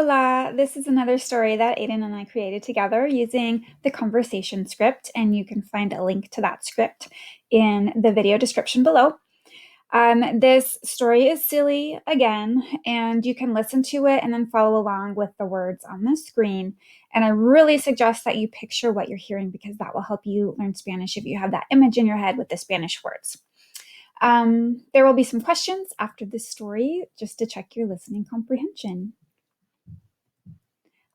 Hola! This is another story that Aiden and I created together using the conversation script, and you can find a link to that script in the video description below. This story is silly again, and you can listen to it and then follow along with the words on the screen. And I really suggest that you picture what you're hearing because that will help you learn Spanish if you have that image in your head with the Spanish words. There will be some questions after this story just to check your listening comprehension.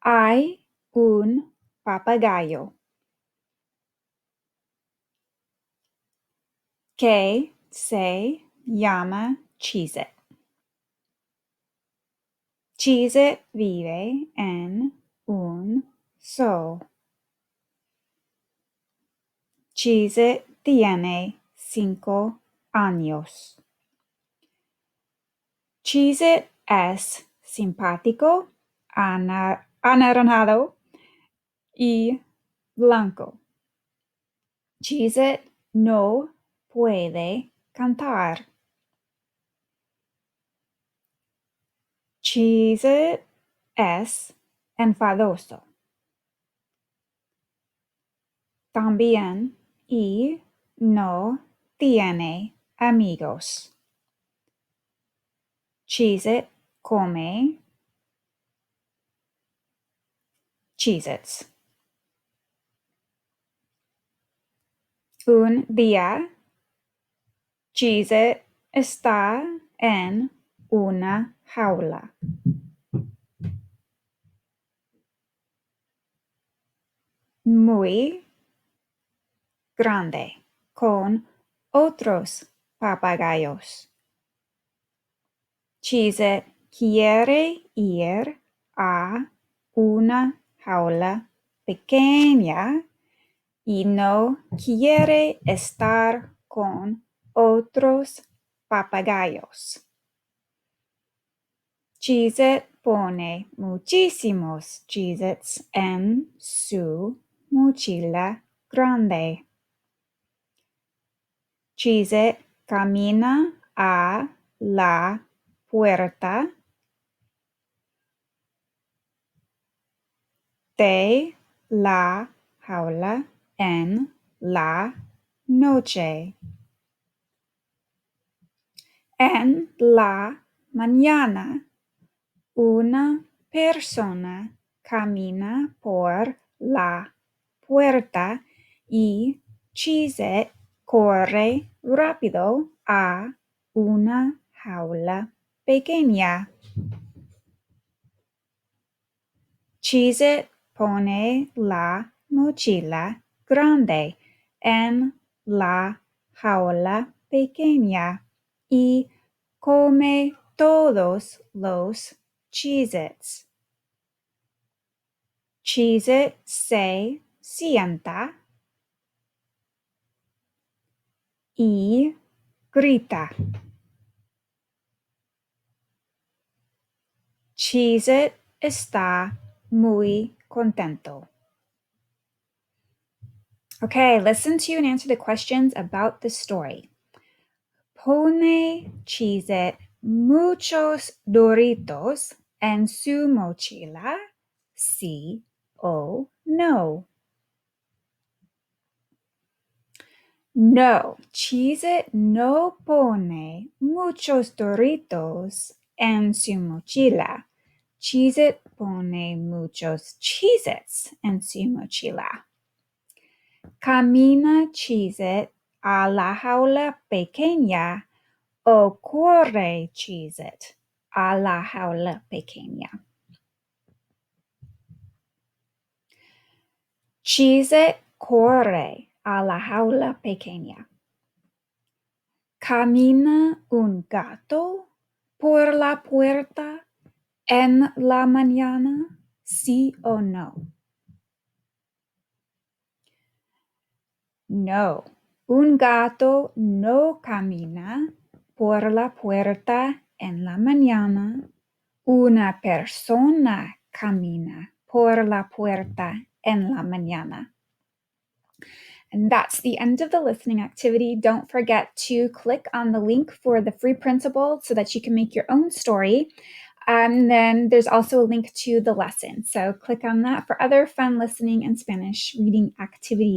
Hay un papagayo que se llama Cheez-it. Cheez-it vive en un zoo. Cheez-it tiene 5 años. Cheez-it es simpático, anaranjado y blanco. Cheez-it no puede cantar. Cheez-it es enfadoso. También y no tiene amigos. Cheez-it come Cheez-its. Un día, Cheez-it está en una jaula. Muy grande con otros papagayos. Cheez-it quiere ir a una jaula pequeña y no quiere estar con otros papagayos. Cheez-it pone muchísimos Cheez-its en su mochila grande. Cheez-it camina a la puerta de la jaula en la noche. En la mañana, una persona camina por la puerta y Cheez-it corre rápido a una jaula pequeña. Cheez-it pone la mochila grande en la jaula pequeña y come todos los Cheez-its. Cheez-it se sienta y grita. Cheez-it está muy contento. Okay, listen to and answer the questions about the story. Pone Cheez-it muchos Doritos en su mochila? Sí o no? No, Cheez-it no pone muchos Doritos en su mochila. Cheez-it pone muchos Cheez-its en su mochila. Camina Cheez-it a la jaula pequeña o corre Cheez-it a la jaula pequeña. Cheez-it corre a la jaula pequeña. Camina un gato por la puerta en la mañana, sí o no? No, un gato no camina por la puerta en la mañana. Una persona camina por la puerta en la mañana. And that's the end of the listening activity. Don't forget to click on the link for the free printable so that you can make your own story. Then there's also a link to the lesson. So click on that for other fun listening and Spanish reading activities.